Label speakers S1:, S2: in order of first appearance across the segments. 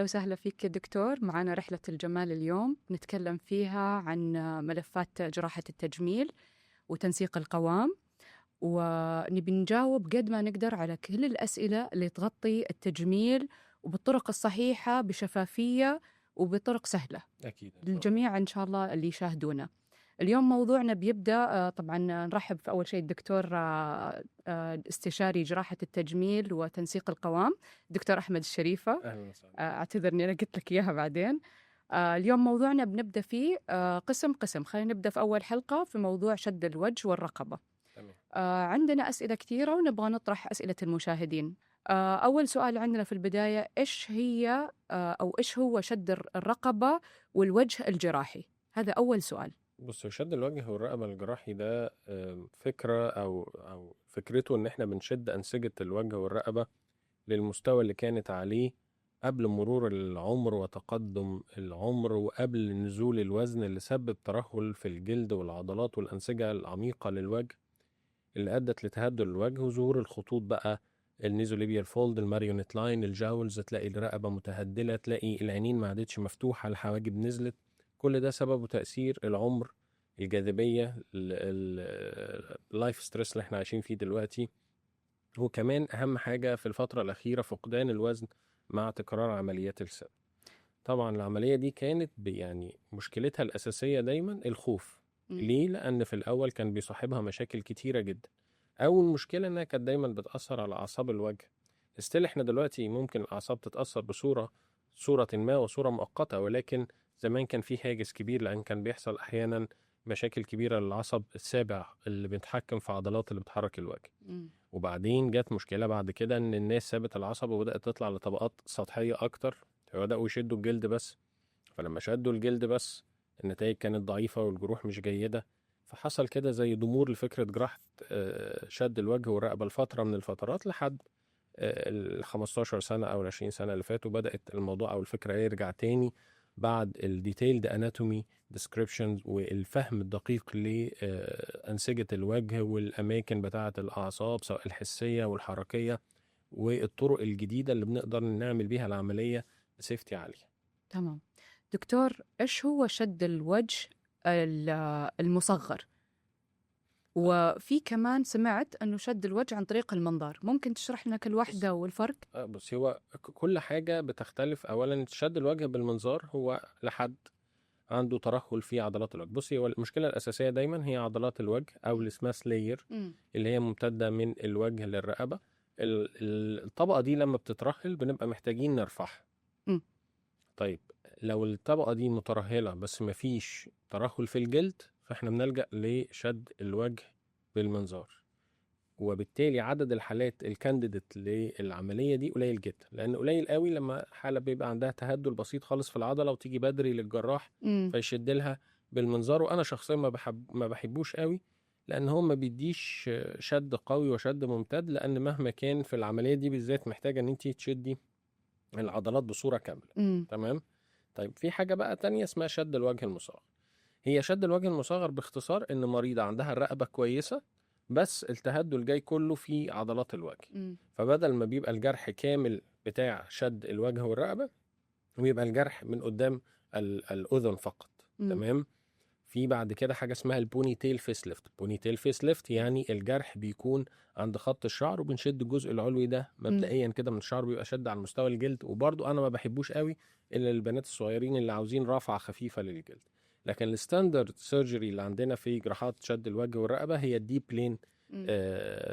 S1: أهلا وسهلا فيك يا دكتور. معنا رحلة الجمال اليوم نتكلم فيها عن ملفات جراحة التجميل وتنسيق القوام، ونبي نجاوب قد ما نقدر على كل الأسئلة اللي تغطي التجميل وبالطرق الصحيحة بشفافية وبطرق سهلة
S2: أكيد
S1: للجميع إن شاء الله اللي يشاهدونا. اليوم موضوعنا بيبدأ طبعا نرحب في أول شيء الدكتور استشاري جراحة التجميل وتنسيق القوام دكتور أحمد الشريفة.
S2: أهلا وسهلا.
S1: أعتذر أني أنا قلت لك إياها بعدين. اليوم موضوعنا بنبدأ فيه قسم قسم. خلينا نبدأ في أول حلقة في موضوع شد الوجه والرقبة.
S2: تمام.
S1: عندنا أسئلة كثيرة ونبغى نطرح أسئلة المشاهدين. أول سؤال عندنا في البداية، إيش هي أو إيش هو شد الرقبة والوجه الجراحي؟ هذا أول سؤال.
S2: بص، شد الوجه والرقبة الجراحي ده فكرة أو فكرته إن إحنا بنشد أنسجة الوجه والرقبة للمستوى اللي كانت عليه قبل مرور العمر وتقدم العمر وقبل نزول الوزن اللي سبب ترهل في الجلد والعضلات والأنسجة العميقة للوجه اللي أدت لتهدل الوجه وظهور الخطوط بقى، النيزوليبيال فولد، الماريونيت لاين، الجاولز، تلاقي الرقبة متهدلة، تلاقي العينين ما عادتش مفتوحة، الحواجب نزلت. كل ده سببه تأثير العمر، الجاذبية، اللايف ستريس اللي احنا عايشين فيه دلوقتي. وكمان أهم حاجة في الفترة الأخيرة فقدان الوزن مع تكرار عمليات السن. طبعا العملية دي كانت يعني مشكلتها الأساسية دايما الخوف. ليه؟ لأن في الأول كان بيصاحبها مشاكل كتيرة جدا. أول مشكلة إنها كانت دايما بتأثر على أعصاب الوجه. استيل احنا دلوقتي ممكن الأعصاب تتأثر صورة ما وصورة مؤقتة، ولكن زمان كان في هاجس كبير، لأن كان بيحصل أحيانا مشاكل كبيرة للعصب السابع اللي بيتحكم في عضلات اللي بتحرك الوجه. وبعدين جت مشكلة بعد كده إن الناس سابت العصب وبدأت تطلع لطبقات سطحية أكتر، فبدأوا يشدوا الجلد بس. فلما شدوا الجلد بس النتائج كانت ضعيفة والجروح مش جيدة، فحصل كده زي ضمور لفكرة جراحة شد الوجه والرقبة لفترة من الفترات لحد 15 سنة أو 20 سنة اللي فاتوا بدأت الموضوع أو الفكرة يرجع تاني بعد الديتيلد اناتومي ديسكريبشنز والفهم الدقيق لأنسجة الوجه والأماكن بتاعة الأعصاب سواء الحسية والحركية والطرق الجديدة اللي بنقدر نعمل بيها العملية بسيفتي عالية.
S1: تمام دكتور، إيش هو شد الوجه المصغر؟ وفي كمان سمعت أنه شد الوجه عن طريق المنظار، ممكن تشرح لنا كل واحدة والفرق؟
S2: بس هو كل حاجة بتختلف. أولا شد الوجه بالمنظار هو لحد عنده ترهل في عضلات الوجه. بصي، هو المشكلة الأساسية دايما هي عضلات الوجه أو اللي اسمها سلاير اللي هي ممتدة من الوجه للرقبة. الطبقة دي لما بتترهل بنبقى محتاجين نرفعها. طيب لو الطبقة دي مترهلة بس مفيش ترهل في الجلد فاحنا بنلجأ لشد الوجه بالمنظار، وبالتالي عدد الحالات الكانديديت للعملية دي قليل جدا، لأن قليل قوي لما حالة بيبقى عندها تهدل بسيط خالص في العضلة وتيجي بدري للجراح فيشد لها بالمنظار. وأنا شخصيا ما بحبوش قوي، لأن هو ما بيديش شد قوي وشد ممتد، لأن مهما كان في العملية دي بالذات محتاجة أن انت تشدي العضلات بصورة كاملة. تمام. طيب في حاجة بقى تانية اسمها شد الوجه المصغر. هي شد الوجه المصغر باختصار ان مريضة عندها الرقبة كويسة بس التهدل جاي كله في عضلات الوجه. فبدل ما بيبقى الجرح كامل بتاع شد الوجه والرقبة ويبقى الجرح من قدام الأذن فقط. تمام. في بعد كده حاجة اسمها البوني تيل فيس ليفت. بوني تيل فيس ليفت يعني الجرح بيكون عند خط الشعر وبنشد الجزء العلوي ده مبدئيا كده من الشعر، بيبقى شد على مستوى الجلد. وبرضو انا ما بحبوش قوي الا البنات الصغيرين اللي عاوزين رفعة خفيفة للجلد. لكن الستاندرد سيرجري اللي عندنا في جراحات شد الوجه والرقبة هي الديب بلين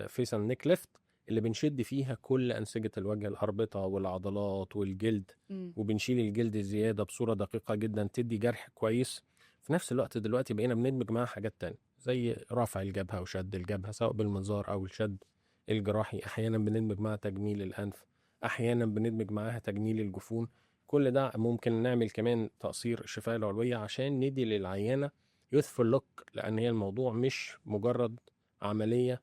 S2: فيس اند نيك ليفت، اللي بنشد فيها كل أنسجة الوجه، الأربطة والعضلات والجلد، وبنشيل الجلد الزيادة بصورة دقيقة جدا تدي جرح كويس. في نفس الوقت دلوقتي بقينا بندمج معاها حاجات تانية زي رفع الجبهة وشد الجبهة سواء بالمنظار أو الشد الجراحي. أحيانا بندمج معها تجميل الأنف، أحيانا بندمج معاها تجميل الجفون. كل ده ممكن نعمل كمان تقصير الشفاه العلوية عشان ندي للعيانة يوثفul لوك، لأن هي الموضوع مش مجرد عملية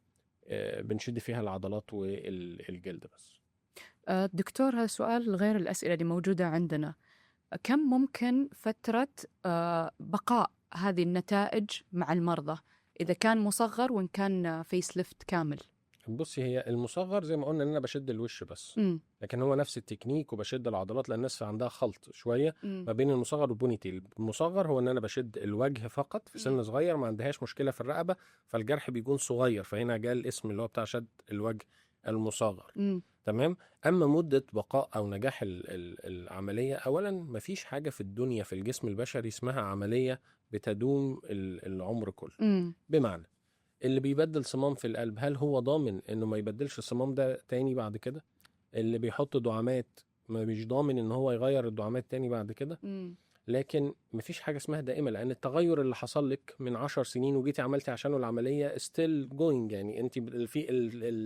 S2: بنشد فيها العضلات والجلد بس.
S1: دكتور، هذا سؤال غير الأسئلة اللي موجودة عندنا. كم ممكن فترة بقاء هذه النتائج مع المرضى إذا كان مصغر وإن كان فيس ليفت كامل؟
S2: بصي هي المصغر زي ما قلنا ان انا بشد الوش بس، لكن هو نفس التكنيك وبشد العضلات، لان الناس عندها خلط شويه ما بين المصغر والبوني تيل. المصغر هو ان انا بشد الوجه فقط في سن صغير، ما عندهاش مشكله في الرقبه، فالجرح بيكون صغير، فهنا جاء الاسم اللي هو بتاع شد الوجه المصغر. تمام. اما مده بقاء او نجاح العمليه، اولا مفيش حاجه في الدنيا في الجسم البشري اسمها عمليه بتدوم العمر كله. بمعنى اللي بيبدل صمام في القلب، هل هو ضامن انه ما يبدلش الصمام ده تاني بعد كده؟ اللي بيحط دعامات ما مش ضامن ان هو يغير الدعامات تاني بعد كده. لكن مفيش حاجة اسمها دائمة، لان التغير اللي حصل لك من 10 سنين وجيتي عملتي عشانه العملية still going، يعني انت في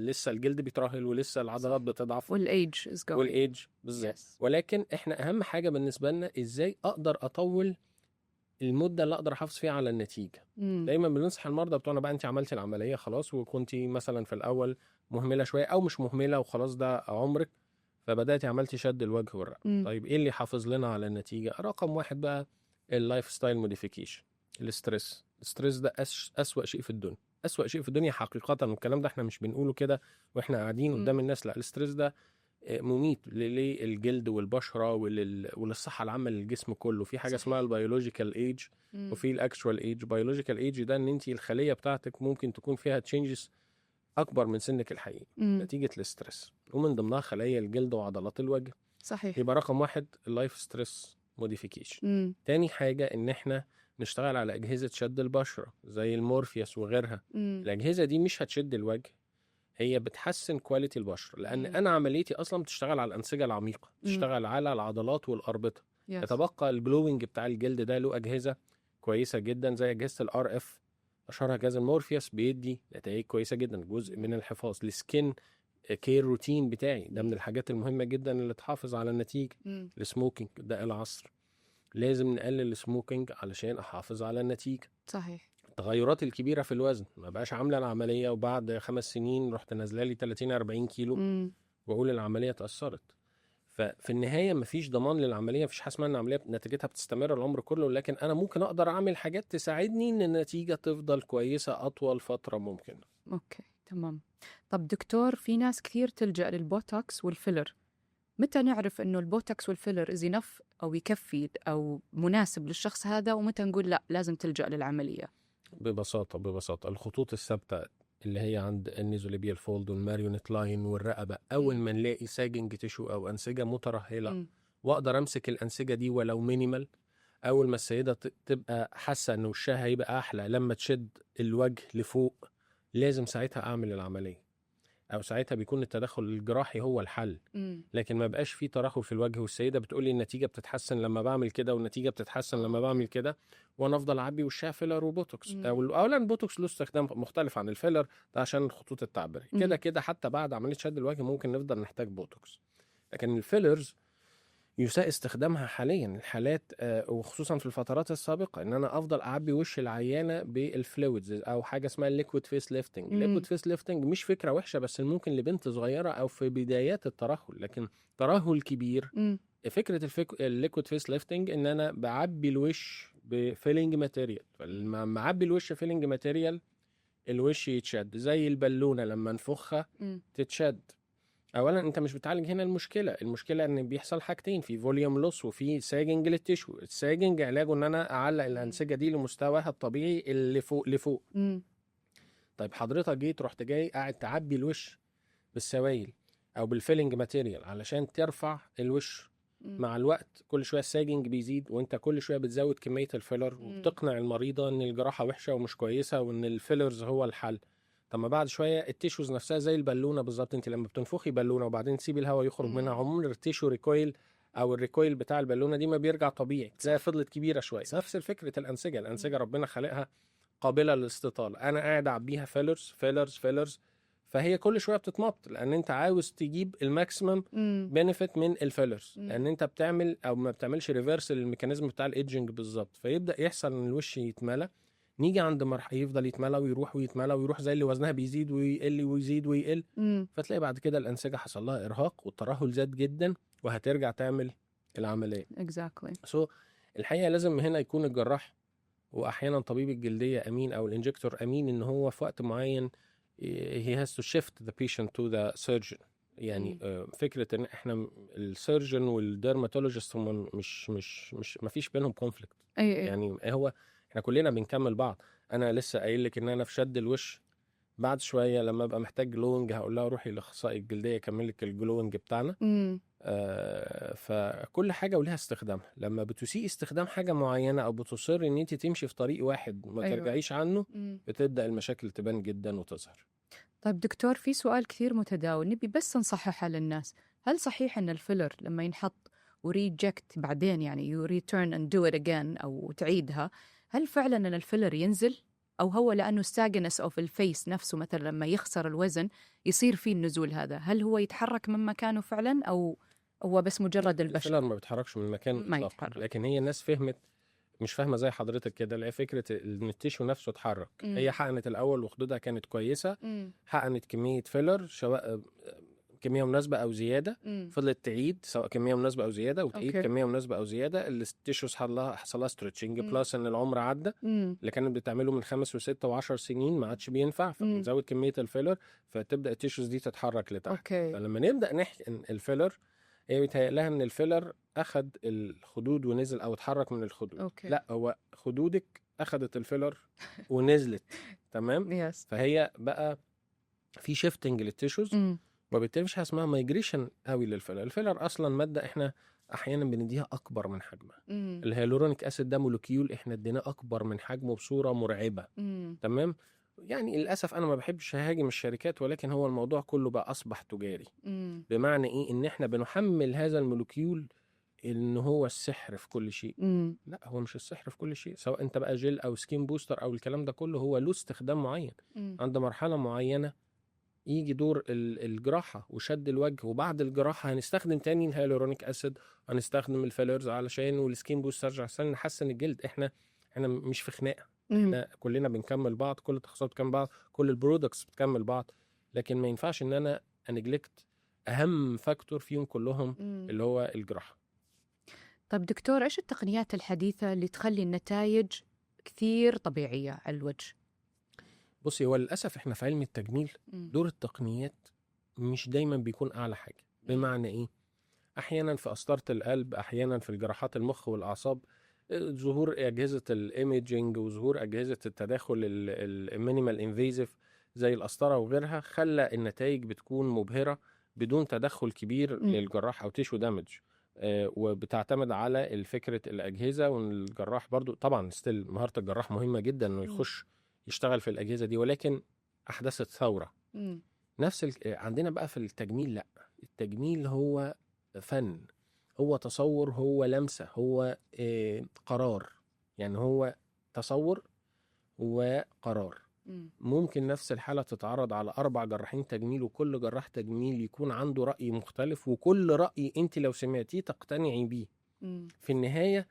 S2: لسه الجلد بيترهل ولسه العضلات بتضعف
S1: والايج is going.
S2: والايج بالظبط. ولكن احنا اهم حاجة بالنسبة لنا ازاي اقدر اطول المده اللي اقدر احافظ فيها على النتيجه. دايما بننصح المرضى بتوعنا بقى، انت عملتي العمليه خلاص وكنتي مثلا في الاول مهمله شويه او مش مهمله وخلاص ده عمرك، فبداتي عملتي شد الوجه والرقبه. طيب ايه اللي يحافظ لنا على النتيجه؟ رقم واحد بقى اللايف ستايل موديفيكيشن. الستريس ده اسوأ شيء في الدنيا، اسوأ شيء في الدنيا حقيقه، والكلام ده احنا مش بنقوله كده واحنا قاعدين قدام الناس، لا الستريس ده مميت للجلد والبشره وللصحه العامه للجسم كله. في حاجه اسمها البيولوجيكال ايج وفي الاكشوال ايج. بيولوجيكال ايج ده ان انت الخليه بتاعتك ممكن تكون فيها تشينجز اكبر من سنك الحقيقي نتيجه الاسترس، ومن ضمنها خلايا الجلد وعضلات الوجه.
S1: صحيح.
S2: يبقى رقم واحد اللايف ستريس موديفيكيشن. تاني حاجه ان احنا نشتغل على اجهزه شد البشره زي المورفيوس وغيرها. الاجهزه دي مش هتشد الوجه، هي بتحسن كواليتي البشره، لان انا عمليتي اصلا بتشتغل على الانسجه العميقه، بتشتغل على العضلات والاربطه. يتبقى الجلوينج بتاع الجلد ده له اجهزه كويسه جدا زي اجهزه الار اف، اشهرها جهاز المورفيوس، بيدي نتائج كويسه جدا. جزء من الحفاظ السكين كير روتين بتاعي ده من الحاجات المهمه جدا اللي تحافظ على النتيجه. السموكينج ده العصر، لازم نقلل السموكينج علشان احافظ على النتيجه.
S1: صحيح.
S2: التغيرات الكبيره في الوزن، ما بقاش عامله العمليه وبعد 5 سنين رحت نازله لي 30 40 كيلو واقول العمليه اتاثرت. ففي النهايه مفيش ضمان للعمليه، مفيش حاجه اسمها ان العمليه نتيجتها بتستمر العمر كله، لكن انا ممكن اقدر اعمل حاجات تساعدني ان النتيجه تفضل كويسه اطول فتره ممكنه.
S1: اوكي تمام. طب دكتور، في ناس كثير تلجأ للبوتوكس والفيلر، متى نعرف انه البوتوكس والفيلر از انف او يكفي او مناسب للشخص هذا، ومتى نقول لا لازم تلجأ للعمليه؟
S2: ببساطه الخطوط الثابته اللي هي عند النيزوليبيال فولد والماريونيت لاين والرقبه، اول ما نلاقي ساجنج تشو او انسجه مترهله واقدر امسك الانسجه دي ولو مينيمال، اول ما السيده تبقى حاسه ان وشها هيبقى احلى لما تشد الوجه لفوق، لازم ساعتها اعمل العمليه، او ساعتها بيكون التدخل الجراحي هو الحل. لكن ما بقاش فيه ترهل في الوجه والسيده بتقولي النتيجه بتتحسن لما بعمل كده والنتيجه بتتحسن لما بعمل كده، وانا افضل اعبي وشها فيلر وبوتوكس. اولا البوتوكس له استخدام مختلف عن الفيلر ده عشان الخطوط التعبيريه، كده حتى بعد عمليه شد الوجه ممكن نفضل نحتاج بوتوكس. لكن الفيلرز يساء استخدامها حاليا الحالات وخصوصا في الفترات السابقه، ان انا افضل اعبي وش العيانه بالفلويدز او حاجه اسمها الليكويد فيس ليفتنج. الليكويد فيس ليفتنج مش فكره وحشه، بس ممكن لبنت صغيره او في بدايات الترهل، لكن ترهل كبير فكره الليكويد فيس ليفتنج ان انا بعبي الوش بفيلينج ماتيريال. فلما اعبي الوش فيلينج ماتيريال الوش يتشد زي البالونه لما انفخها تتشد. اولا انت مش بتعالج هنا المشكله ان بيحصل حاجتين، في فوليوم لوس وفي ساجنج للتشو. الساجنج علاجه ان انا اعلق الانسجه دي لمستواها الطبيعي اللي فوق لفوق. طيب حضرتك جيت رحت جاي قاعد تعبي الوش بالسوائل او بالفيلنج ماتيريال علشان ترفع الوش، مع الوقت كل شويه الساجنج بيزيد وانت كل شويه بتزود كميه الفيلر وبتقنع المريضه ان الجراحه وحشه ومش كويسه وان الفيلرز هو الحل. طب ما بعد شويه التيشوز نفسها زي البالونه بالظبط، انت لما بتنفخي بالونه وبعدين تسيبي الهواء يخرج منها عمر التيشو ريكويل او الريكويل بتاع البالونه دي ما بيرجع طبيعي، تلاقيها فضلت كبيره شويه. نفس فكره الانسجه ربنا خلقها قابله للاستطاله، انا قاعد اعبيها فيلرز فهي كل شويه بتتمط، لان انت عاوز تجيب الماكسيمم بنفيت من الفيلرز، لان انت بتعمل او ما بتعملش ريفرس للميكانيزم بتاع الايدجنج بالظبط. فيبدا يحصل ان الوش يتملى، نيجي عند مرحله يفضل يتملى ويروح ويتملى ويروح زي اللي وزنها بيزيد ويقل ويزيد ويقل، فتلاقي بعد كده الانسجه حصل لها ارهاق والترهل زاد جدا وهترجع تعمل العمليه.
S1: exactly.
S2: الحقيقه لازم هنا يكون الجراح واحيانا طبيب الجلديه امين او الانجكتور امين، ان هو في وقت معين he has to shift the patient to the surgeon. يعني فكرة ان احنا السيرجن والديرماتولوجيست هم مش ما فيش بينهم كونفليكت. يعني هو احنا كلنا بنكمل بعض. انا لسه قايل لك ان انا في شد الوش بعد شويه لما ابقى محتاج جلوينج هقول لها روحي لاخصائي الجلديه يكمل لك الجلوينج بتاعنا. فكل حاجه وليها استخدامها. لما بتسيء استخدام حاجه معينه او بتصر ان انت تمشي في طريق واحد ما ترجعيش عنه بتبدا المشاكل تبان جدا وتظهر.
S1: طيب دكتور، في سؤال كثير متداول نبي بس نصححها للناس. هل صحيح ان الفيلر لما ينحط وريجكت بعدين يعني يو ريتيرن اند دو ات اجين او تعيدها، هل فعلا ان الفيلر ينزل او هو لانه ستاجنس او في الفيس نفسه مثلا لما يخسر الوزن يصير فيه النزول هذا؟ هل هو يتحرك من مكانه فعلا او هو بس مجرد البشر؟
S2: الفيلر ما بيتحركش من مكانه اطلاقا، لكن هي الناس فهمت مش فاهمه زي حضرتك كده اللي هي فكره ان التيشو نفسه اتحرك. هي حقنت الاول وخدودها كانت كويسه، حقنت كميه فيلر سواء كميه مناسبه او زياده، فضلت تعيد سواء كميه مناسبه او زياده وتعيد كميه مناسبه او زياده. التيشو حصل لها ستريتشنج بلس ان العمر عدى اللي كانت بتعمله من 5 و6 و10 سنين ما عادش بينفع، فبنزود كميه الفيلر فتبدا التيشوز دي تتحرك لتحت. فلما نبدا نحكي ان الفيلر هي بيتهيأ ان الفيلر اخد الخدود ونزل او اتحرك من الخدود. لا، هو خدودك اخدت الفيلر ونزلت. تمام. فهي بقى في شيفتنج للتيشوز وبالتالي مش اسمها مايجريشن قوي للفيلر. الفيلر اصلا ماده احنا احيانا بنديها اكبر من حجمها. الهيالورونيك اسيد ده مولكيول احنا اديناه اكبر من حجمه بصوره مرعبه. تمام. يعني للاسف انا ما بحبش اهاجم الشركات، ولكن هو الموضوع كله بقى اصبح تجاري. بمعنى ايه؟ ان احنا بنحمل هذا المولكيول ان هو السحر في كل شيء. لا، هو مش السحر في كل شيء. سواء انت بقى جيل او سكين بوستر او الكلام ده كله، هو له استخدام معين. عند مرحله معينه يجي دور الجراحه وشد الوجه، وبعد الجراحه هنستخدم تاني الهيالورونيك اسيد، هنستخدم الفيلرز علشان والسكين بوستر عشان نحسن الجلد. احنا مش في خناقه. احنا كلنا بنكمل بعض، كل التخصصات بتكمل بعض، كل البرودكتس بتكمل بعض. لكن ما ينفعش ان انا انجلكت اهم فاكتور فيهم كلهم اللي هو الجراحه.
S1: طيب دكتور، ايش التقنيات الحديثه اللي تخلي النتائج كثير طبيعيه على الوجه؟
S2: بصي، هو للاسف احنا في علم التجميل دور التقنيات مش دايما بيكون اعلى حاجه. بمعنى ايه؟ احيانا في قسطره القلب، احيانا في الجراحات المخ والاعصاب، ظهور اجهزه الايميجينج وظهور اجهزه التداخل المينيمال انفيزيف زي القسطره وغيرها خلى النتائج بتكون مبهره بدون تدخل كبير للجراح او تيشو دامج. وبتعتمد على الفكره الاجهزه، والجراح برضو طبعا ستيل مهاره الجراح مهمه جدا انه يخش يشتغل في الاجهزه دي، ولكن احدثت ثوره. نفس عندنا بقى في التجميل. لا، التجميل هو فن، هو تصور، هو لمسه، هو قرار. يعني هو تصور وقرار. ممكن نفس الحالة تتعرض على 4 جراحين تجميل، وكل جراح تجميل يكون عنده رأي مختلف، وكل رأي انت لو سمعتيه تقتنعي بيه. في النهاية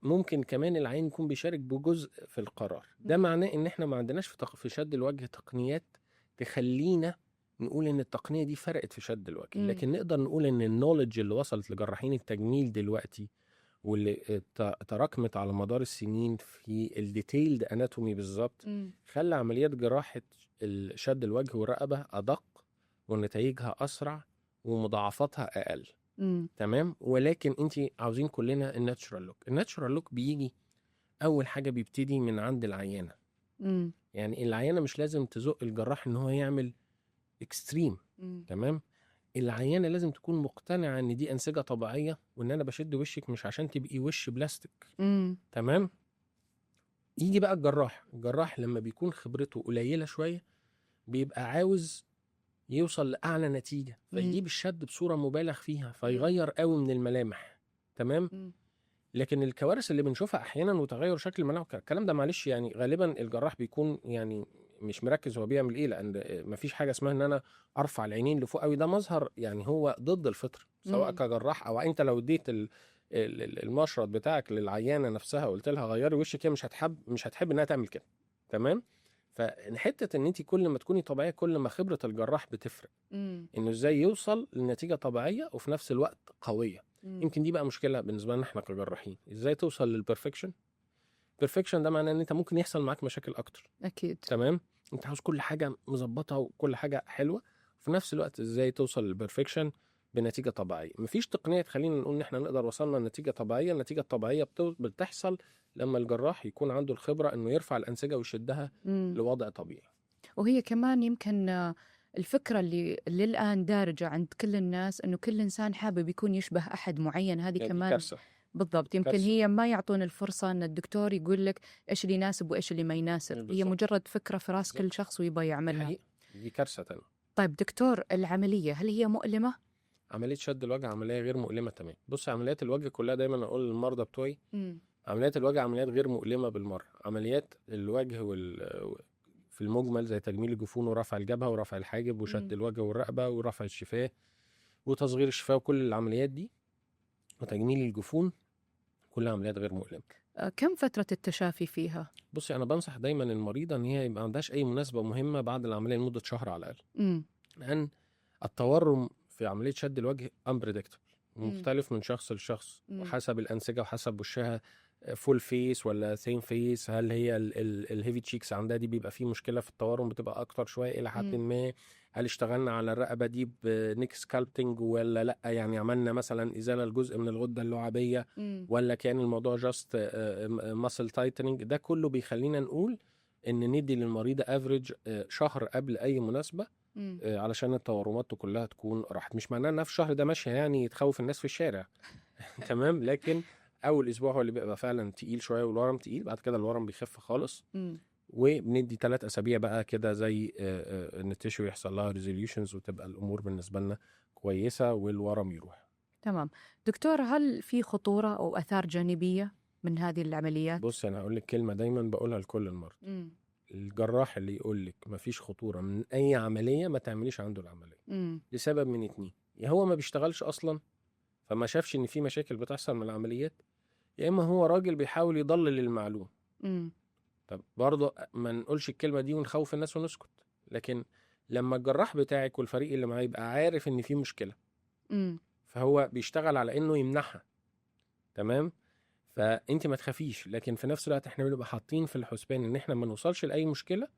S2: ممكن كمان العين يكون بيشارك بجزء في القرار. ده معناه ان احنا ما عندناش في شد الوجه تقنيات تخلينا نقول ان التقنية دي فرقت في شد الوجه. لكن نقدر نقول ان النولج اللي وصلت لجراحين التجميل دلوقتي واللي تراكمت على مدار السنين في الديتيلد اناتومي بالظبط خلى عمليات جراحة شد الوجه والرقبة ادق ونتائجها اسرع ومضاعفاتها اقل. تمام. ولكن انت عاوزين كلنا الناتشورال لوك. الناتشورال لوك بيجي اول حاجة بيبتدي من عند العيانة. يعني العيانة مش لازم تزق الجراح ان هو يعمل اكستريم. تمام. العيانة لازم تكون مقتنعة ان دي انسجة طبيعية، وان انا بشد وشك مش عشان تبقي وش بلاستيك. تمام. يجي بقى الجراح لما بيكون خبرته قليلة شوية بيبقى عاوز يوصل لأعلى نتيجة، فيجيب الشد بصورة مبالغ فيها فيغير قوي من الملامح. تمام. لكن الكوارث اللي بنشوفها احيانا وتغير شكل الملامح الكلام ده معلش يعني غالبا الجراح بيكون يعني مش مركز هو بيعمل ايه، لان مفيش حاجه اسمها ان انا ارفع العينين لفوق قوي. ده مظهر يعني هو ضد الفطره، سواء كجراح او انت لو اديت المشرط بتاعك للعيانه نفسها وقلت لها غيري وشك هي مش هتحب انها تعمل كده. تمام. فحته ان انت كل ما تكوني طبيعيه كل ما خبره الجراح بتفرق انه ازاي يوصل لنتيجه طبيعيه وفي نفس الوقت قويه. يمكن دي بقى مشكله بالنسبه لنا احنا كجراحين، ازاي توصل للبرفكشن بيرفكشن ده معناه ان انت ممكن يحصل معاك مشاكل اكتر.
S1: اكيد.
S2: تمام. انت عاوز كل حاجه مظبطه وكل حاجه حلوه، في نفس الوقت ازاي توصل للبرفكشن بنتيجه طبيعيه. مفيش تقنيه تخلينا نقول ان احنا نقدر وصلنا لنتيجه طبيعيه. النتيجه الطبيعيه بتحصل لما الجراح يكون عنده الخبره انه يرفع الانسجه ويشدها لوضع طبيعي.
S1: وهي كمان يمكن الفكرة اللي الآن دارجة عند كل الناس إنه كل إنسان حابب يكون يشبه أحد معين. هذه
S2: يعني
S1: كمان
S2: كارثه.
S1: بالضبط. يمكن
S2: كارثة.
S1: هي ما يعطون الفرصة أن الدكتور يقول لك إيش اللي يناسب وإيش اللي ما يناسب. هي
S2: بالظبط.
S1: مجرد فكرة في راس كل
S2: بالظبط.
S1: شخص ويبغى يعملها.
S2: حقيقة. دي كارثه تانية.
S1: طيب دكتور، العملية هل هي مؤلمة؟
S2: عمليه شد الوجه عمليه غير مؤلمه تمام. بص، عمليات الوجه كلها دايما اقول للمرضى بتوعي عمليات الوجه عمليات غير مؤلمه بالمره. عمليات الوجه في المجمل زي تجميل الجفون ورفع الجبهه ورفع الحاجب وشد الوجه والرقبه ورفع الشفاه وتصغير الشفاه وكل العمليات دي وتجميل الجفون كلها عمليات غير مؤلمه.
S1: كم فترة التشافي فيها؟
S2: بصي، انا بنصح دايما المريضه ان هي يبقى عندهاش اي مناسبه مهمه بعد العمليه لمده شهر على الاقل. لان التورم في عمليه شد الوجه unpredictable، مختلف من شخص لشخص وحسب الانسجه وحسب وشها فول فيس ولا ثين فيس. هل هي الهيفي تشيكس عندها دي بيبقى فيه مشكله في التورم بتبقى اكتر شويه الى حد ما. هل اشتغلنا على الرقبه دي بنيك سكالبتنج ولا لا، يعني عملنا مثلا ازاله الجزء من الغده اللعابيه ولا كان الموضوع جاست ماسل تايتنينج. ده كله بيخلينا نقول ان ندي للمريضه افريج شهر قبل اي مناسبه علشان التورمات كلها تكون راحت. مش معناه انها في الشهر ده ماشيه يعني تخوف الناس في الشارع تمام، لكن اول اسبوع هو اللي بيبقى فعلا تقيل شويه والورم تقيل. بعد كده الورم بيخف خالص وبندي 3 أسابيع بقى كده زي ان التيشو يحصل لها ريزوليوشنز وتبقى الامور بالنسبه لنا كويسه والورم يروح.
S1: تمام. دكتور، هل في خطوره او اثار جانبيه من هذه العمليات؟
S2: بص، انا هقول لك كلمه دايما بقولها لكل المرضى. الجراح اللي يقول لك مفيش خطوره من اي عمليه ما تعمليش عنده العمليه. لسبب من 2: يا هو ما بيشتغلش اصلا فما شافش ان في مشاكل بتحصل من العمليات، يا اما هو راجل بيحاول يضلل المعلوم. طب برضه ما نقولش الكلمه دي ونخوف الناس ونسكت، لكن لما الجراح بتاعك والفريق اللي معاه يبقى عارف ان في مشكله فهو بيشتغل على انه يمنعها. تمام. فانت ما تخافيش، لكن في نفس الوقت احنا بنبقى حاطين في الحسبان ان احنا ما نوصلش لاي مشكله،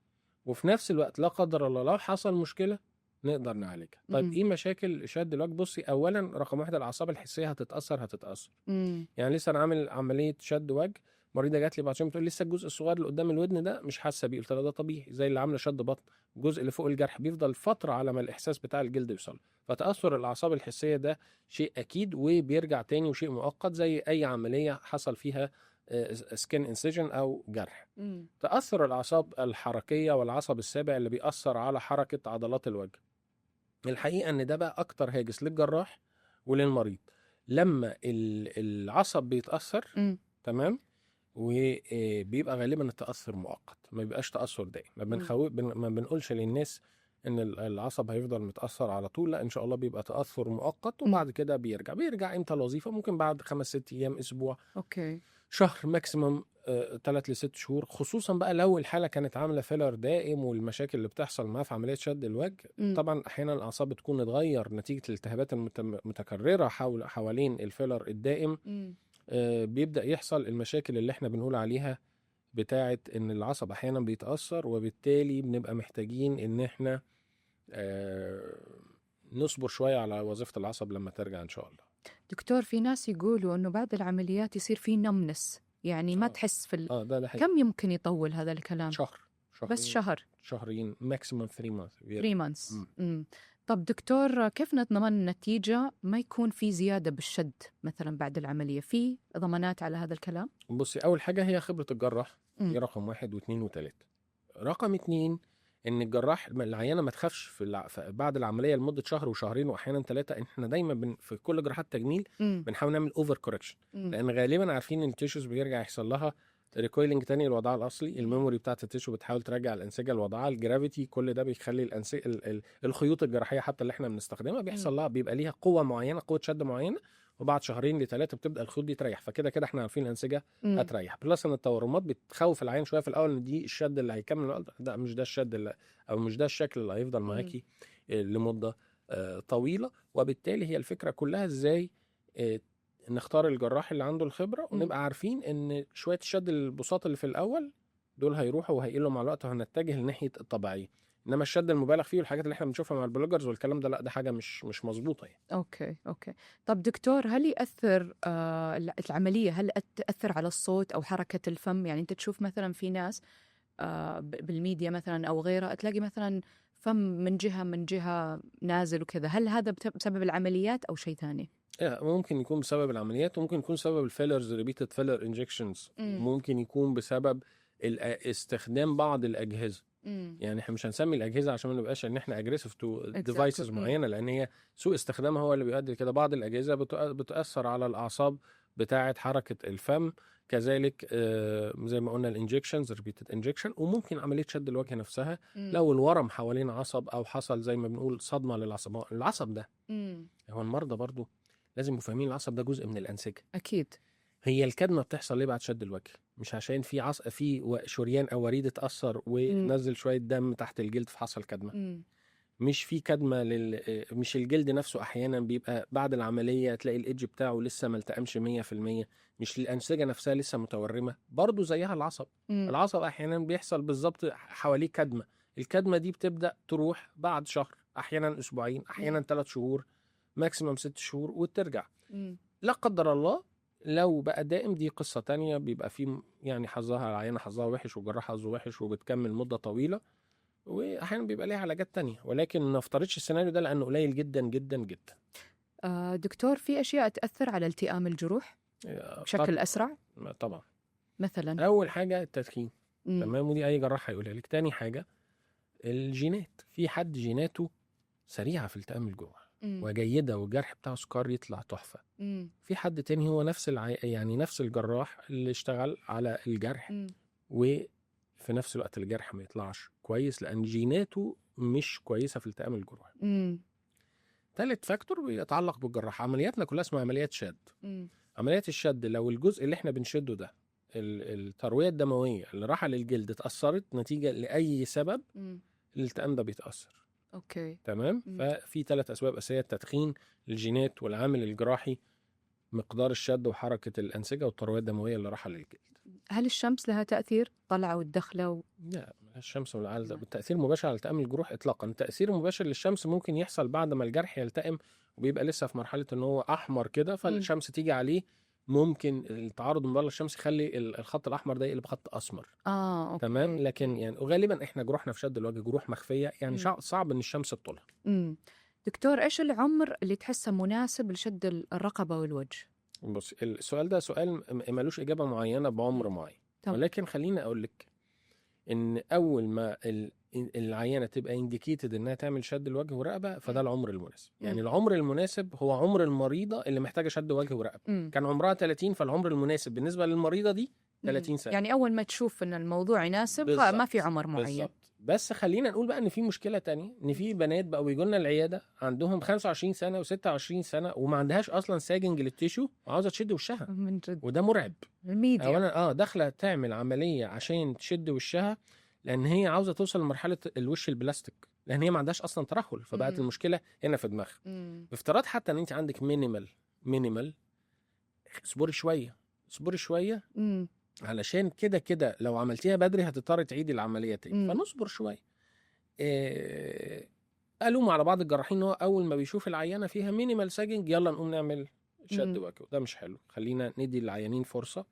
S2: وفي نفس الوقت لا قدر الله لو حصل مشكله نقدر نعالجها. طيب ايه مشاكل شد الوجه؟ بصي، اولا رقم 1 الاعصاب الحسيه هتتاثر. يعني لسه انا عامل عمليه شد وجه، مريضه جات لي بعد شويه بتقول لسه الجزء الصغير اللي قدام الودن ده مش حاسه بيه. قلت لها ده طبيعي، زي اللي عامله شد بطن، الجزء اللي فوق الجرح بيفضل فتره على ما الاحساس بتاع الجلد يوصل. فتاثر الاعصاب الحسيه ده شيء اكيد وبيرجع تاني وشيء مؤقت زي اي عمليه حصل فيها سكين انسيجن او جرح. تاثر الاعصاب الحركيه والعصب السابع اللي بيأثر على حركه عضلات الوجه. الحقيقه ان ده بقى اكتر هاجس للجراح وللمريض. لما العصب بيتاثر تمام، وبيبقى غالبا التاثر مؤقت، ما بيبقاش تاثر دائم. ما بنقولش للناس ان العصب هيفضل متاثر على طول، لا، ان شاء الله بيبقى تاثر مؤقت وبعد كده بيرجع امتى الوظيفه؟ ممكن بعد 5-6 ايام، اسبوع، شهر ماكسيمم، 3 ل6 شهور، خصوصا بقى لو الحاله كانت عامله فيلر دائم والمشاكل اللي بتحصل معاه في عمليه شد الوجه. طبعا احيانا الاعصاب بتكون اتغير نتيجه الالتهابات المتكرره حوالين الفيلر الدائم. بيبدا يحصل المشاكل اللي احنا بنقول عليها بتاعه ان العصب احيانا بيتاثر، وبالتالي بنبقى محتاجين ان احنا نصبر شويه على وظيفه العصب لما ترجع ان شاء الله.
S1: دكتور، في ناس يقولوا انه بعد العمليات يصير في نمنس، يعني ما تحس في
S2: ده
S1: كم يمكن يطول هذا الكلام؟
S2: شهر.
S1: بس
S2: شهرين ماكسيمم 3
S1: months. طب دكتور، كيف نضمن النتيجة ما يكون في زيادة بالشد مثلا بعد العملية؟ في ضمانات على هذا الكلام؟
S2: بصي، أول حاجة هي خبرة الجراح، دي رقم 1 و2 و3. رقم 2 إن الجراح العيانة ما تخافش بعد العملية لمدة شهر وشهرين وأحيانا 3. إحنا دايما في كل جراحات تجميل بنحاول نعمل أوفر كوركشن، لأن غالبا عارفين إن التيشوز بيرجع يحصل لها ريكويلنج تاني لوضعها الاصلي. الميموري بتاعت التيشو بتحاول ترجع الانسجه لوضعها، الجرافيتي، كل ده بيخلي الخيوط الجراحيه حتى اللي احنا بنستخدمها بيحصل لها بيبقى ليها قوه معينه، قوه شد معينه، وبعد 2 ل3 بتبدا الخيوط دي تريح. فكده كده احنا عارفين الانسجه هتريح. بلس ان التورمات بتخوف العين شويه في الاول ان دي الشد اللي هيكمل، ده مش ده الشد او مش ده الشكل اللي هيفضل معاكي لمده طويله. وبالتالي هي الفكره كلها ازاي نختار الجراح اللي عنده الخبره، ونبقى عارفين ان شويه الشد البساط اللي في الاول دول هيروحوا وهيقلوا مع الوقت، وهنتجه لناحيه الطبيعيه. انما الشد المبالغ فيه والحاجات اللي احنا بنشوفها مع البلوجرز والكلام ده، لا، ده حاجه مش مظبوطه يعني.
S1: اوكي. طب دكتور، هل يأثر العملية، هل تأثر على الصوت او حركة الفم؟ يعني انت تشوف مثلا في ناس بالميديا مثلا او غيرها، تلاقي مثلا فم من جهة نازل وكذا، هل هذا بسبب العمليات او شيء ثاني؟
S2: ممكن يكون بسبب العمليات، وممكن يكون بسبب الفيلرز، ريبيتد فيلر انجكشنز، وممكن يكون بسبب استخدام بعض الاجهزه. يعني احنا مش هنسمي الاجهزه عشان ما نبقاش ان احنا اجريسيف تو ديفايسز معينه، لان هي سوء استخدامها هو اللي بيؤدي كده. بعض الاجهزه بتاثر على الاعصاب بتاعه حركه الفم، كذلك زي ما قلنا الانجكشنز، ريبيتد انجكشن، وممكن عمليه شد الوجه نفسها لو الورم حوالين عصب او حصل زي ما بنقول صدمه للعصب. العصب ده هو المرضى برضو لازم يبقوا فاهمين العصب ده جزء من الانسجه.
S1: اكيد.
S2: هي الكدمه بتحصل ليه بعد شد الوجه؟ مش عشان في شريان او وريد اتاثر ونزل شويه دم تحت الجلد فحصل كدمه. مش في كدمه مش الجلد نفسه احيانا بيبقى بعد العمليه تلاقي الايدج بتاعه لسه ما التئمش 100%، مش الانسجه نفسها لسه متورمه، برضو زيها العصب. العصب احيانا بيحصل بالظبط حواليه كدمه، الكدمه دي بتبدا تروح بعد شهر، احيانا اسبوعين، احيانا 3 شهور، ماكسيمم 6 شهور وترجع. لا قدر الله لو بقى دائم دي قصة تانية، بيبقى فيه يعني حظها العيانة حظها وحش والجراح حظه وحش وبتكمل مدة طويلة، وأحيانا بيبقى ليها علاجات تانية، ولكن ما نفترضش السيناريو ده لأنه قليل جدا جدا جدا.
S1: دكتور، في أشياء تأثر على التئام الجروح بشكل أسرع؟
S2: طبعا.
S1: مثلا
S2: أول حاجة التدخين، تمام، ودي أي جراح هيقولها لك. تاني حاجة الجينات، في حد جيناته سريعة في التئام الجروح وجيدة والجرح بتاعه سكار يطلع تحفة. في حد تاني هو نفس يعني نفس الجراح اللي اشتغل على الجرح وفي نفس الوقت الجرح ما يطلعش كويس لأن جيناته مش كويسة في التئام الجروح. ثالث فاكتور بيتعلق بالجراح. عملياتنا كلها اسمها عمليات شد. عمليات الشد لو الجزء اللي احنا بنشده ده التروية الدموية اللي راح للجلد اتأثرت نتيجة لأي سبب، الالتئام ده بيتأثر.
S1: اوكي
S2: تمام. ففي 3 أسباب أساسية: التدخين، الجينات، والعامل الجراحي، مقدار الشد وحركة الأنسجة والتروية الدموية اللي راح للجلد.
S1: هل الشمس لها تأثير؟ طلعة والدخلة
S2: لا، الشمس والعالة بالتأثير مباشر على التئام الجروح إطلاقا. التأثير المباشر للشمس ممكن يحصل بعد ما الجرح يلتئم وبيبقى لسه في مرحلة إن هو أحمر كده، فالشمس تيجي عليه، ممكن التعرض من بره الشمس يخلي الخط الأحمر ده يقلب خط أسمر.
S1: أوكي.
S2: تمام. لكن يعني غالبا إحنا جروحنا في شد الوجه جروح مخفية، يعني صعب إن الشمس تطولها.
S1: دكتور، إيش العمر اللي تحسه مناسب لشد الرقبة والوجه؟
S2: بص، السؤال ده سؤال ملوش إجابة معينة بعمر معين، ولكن خليني أقول لك إن أول ما العيانة تبقى انديكيتد إنها تعمل شد الوجه ورقبة، فده العمر المناسب. يعني العمر المناسب هو عمر المريضة اللي محتاجة شد وجه ورقبة. كان عمرها 30، فالعمر المناسب بالنسبة للمريضة دي 30 سنة.
S1: يعني أول ما تشوف إن الموضوع يناسب ما في عمر معين.
S2: بالزبط. بس خلينا نقول بقى ان في مشكله تانية، ان في بنات بقوا يجوا لنا العياده عندهم 25 سنه و26 سنه وما عندهاش اصلا ساجنج للتيشو وعاوزه تشد وشها،
S1: من جد.
S2: وده مرعب.
S1: الميديا
S2: اولا داخله تعمل عمليه عشان تشد وشها لان هي عاوزه توصل لمرحله الوش البلاستيك، لان هي ما عندهاش اصلا ترهل، فبقت المشكله هنا في دماغها. بافتراض حتى ان انت عندك مينيمال، اصبري شويه علشان كده لو عملتيها بدري هتضطري تعيدي العمليه تاني، فنصبر شويه. قالوا على بعض الجراحين ان هو اول ما بيشوف العيانه فيها مينيمال ساجنج يلا نقوم نعمل شد وجه، ده مش حلو. خلينا ندي للعيانين فرصه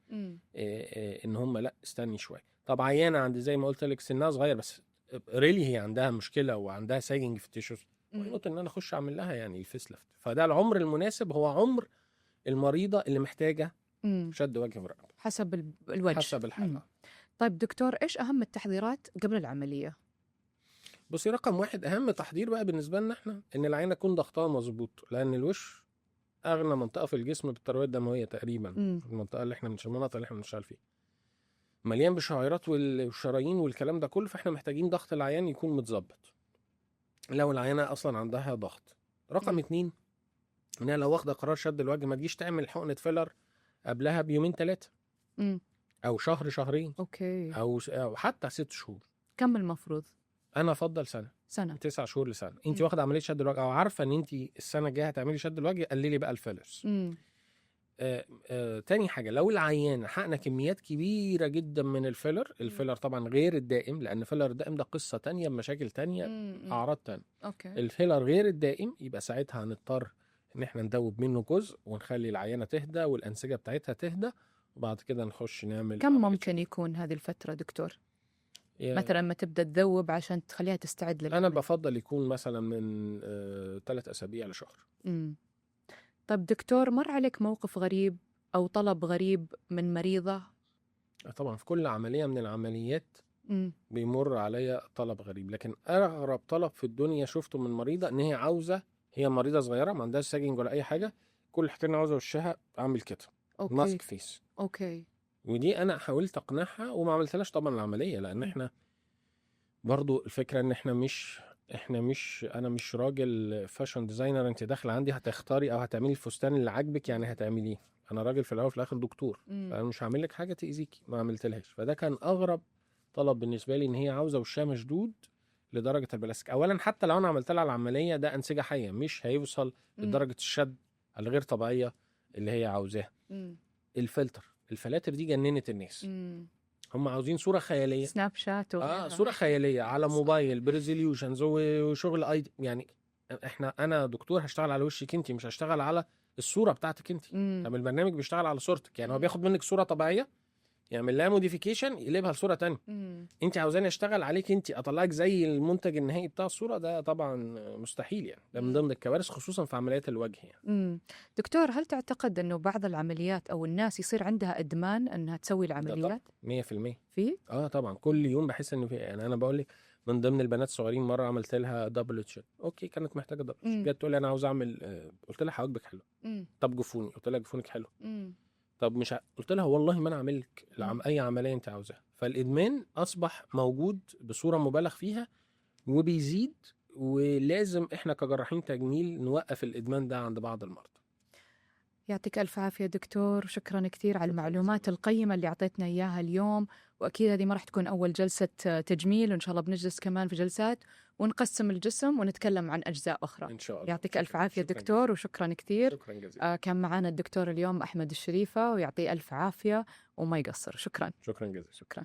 S2: ان هم لا استني شويه. طب عيانه عند زي ما قلت لك سنها صغير بس ريلي هي عندها مشكله وعندها ساجنج في التيشوز، قلت ان انا اخش اعمل لها يعني الفيس ليفت. فده العمر المناسب هو عمر المريضه اللي محتاجه شد وجه ورقبه
S1: حسب الوجه،
S2: حسب الحاله.
S1: طيب دكتور، ايش اهم التحضيرات قبل العمليه؟
S2: بصي، رقم 1 اهم تحضير بقى بالنسبه لنا احنا ان العينه تكون ضغطها مظبوط، لان الوش اغلى منطقه في الجسم بالترويه الدمويه تقريبا. المنطقه اللي احنا المناطق اللي احنا بنشتغل فيها مليان بالشعيرات والشرايين والكلام ده كله، فاحنا محتاجين ضغط العيان يكون متظبط لو العينه اصلا عندها ضغط. رقم 2 انها لو واخده قرار شد الوجه ما تجيش تعمل حقنه فيلر قبلها بيومين 3 او شهر شهرين،
S1: اوكي،
S2: او حتى 6 شهور.
S1: كم المفروض؟
S2: انا افضل سنه 9 شهور لسنه. انت واخده عمليه شد الوجه او عارفه ان انت السنه الجايه هتعملي شد الوجه، قللي بقى الفيلرز. تاني حاجة، لو العيان حقنا كميات كبيرة جدا من الفيلر طبعا غير الدائم، لأن الفيلر الدائم ده قصة تانية بمشاكل تانية، أعراض تانية.
S1: اوكي.
S2: الفيلر غير الدائم يبقى ساعتها هنضطر إن احنا ندوب منه جزء ونخلي العيانة تهدى والأنسجة بتاعتها تهدى، وبعد كده نخش نعمل
S1: كم
S2: عملية
S1: ممكن يكون هذه الفترة دكتور؟
S2: شد.
S1: مثلا ما تبدأ تذوب عشان تخليها تستعد
S2: أنا
S1: للعمل.
S2: بفضل يكون مثلا من 3 أسابيع لشهر.
S1: طب دكتور، مر عليك موقف غريب أو طلب غريب من مريضة؟
S2: طبعا في كل عملية من العمليات بيمر عليا طلب غريب، لكن أغرب طلب في الدنيا شفته من مريضة إن هي عاوزة، هي مريضة صغيرة ما عندهاش ساجنج ولا أي حاجة، كل حاجة عاوزة وشها أعمل كده
S1: أوكي.
S2: ماسك فيس.
S1: أوكي.
S2: ودي أنا حاولت أقنعها وما عملتلاش طبعا العملية، لأن إحنا برضو الفكرة إن أنا مش راجل فاشن ديزاينر أنت داخلة عندي هتختاري أو هتعملي الفستان اللي عاجبك يعني هتعمليه. أنا راجل في الأول وفي الآخر دكتور، فأنا مش هعمل لك حاجة تأذيكي، ما عملتلهاش. فده كان أغرب طلب بالنسبة لي، إن هي عاوزة وشها مشدود لدرجة البلاستيك. أولا حتى لو أنا عملت لها العملية ده أنسجة حية، مش هيوصل لدرجة الشد الغير طبيعية اللي هي عاوزاها. الفلاتر دي جننت الناس. هم عاوزين صورة خيالية،
S1: سناب شات وغيرها.
S2: صورة خيالية على موبايل بريزوليوشنز وشغل يعني انا دكتور هشتغل على وشك انت، مش هشتغل على الصورة بتاعتك انت. طب البرنامج بيشتغل على صورتك، يعني هو بياخد منك صورة طبيعية يعمل لها موديفيكيشن يقلبها لصورة تانية. انت عاوزاني اشتغل عليك انت اطلعك زي المنتج النهائي بتاع الصورة؟ ده طبعا مستحيل، يعني ده من ضمن الكوارث خصوصا في عمليات الوجه يعني.
S1: دكتور، هل تعتقد انه بعض العمليات او الناس يصير عندها ادمان انها تسوي العمليات؟
S2: 100%
S1: في
S2: طبعا كل يوم بحس ان في، يعني انا بقول لك من ضمن البنات الصغيرين مره عملت لها دبل تشيك، اوكي كانت محتاجه دبل تشيك، جت تقول لي انا عاوز اعمل قلت لها حواجبك حلو. طب جفوني، قلت لها جفونك حلو. طب مش قلت لها والله ما انا اعمل لك اي عمليه انت عاوزاها. فالادمان اصبح موجود بصوره مبالغ فيها وبيزيد، ولازم احنا كجراحين تجميل نوقف الادمان ده عند بعض المرضى.
S1: يعطيك ألف عافية دكتور، شكرا كثير على المعلومات القيمة اللي أعطيتنا إياها اليوم. وأكيد هذه ما راح تكون أول جلسة تجميل، وإن شاء الله بنجلس كمان في جلسات ونقسم الجسم ونتكلم عن أجزاء أخرى
S2: إن شاء الله.
S1: يعطيك ألف عافية دكتور، وشكرا كثير.
S2: شكرا جزيلا.
S1: كان معنا الدكتور اليوم أحمد الشريفة، ويعطيه ألف عافية وما يقصر. شكرا
S2: جزيلا.
S1: شكرا.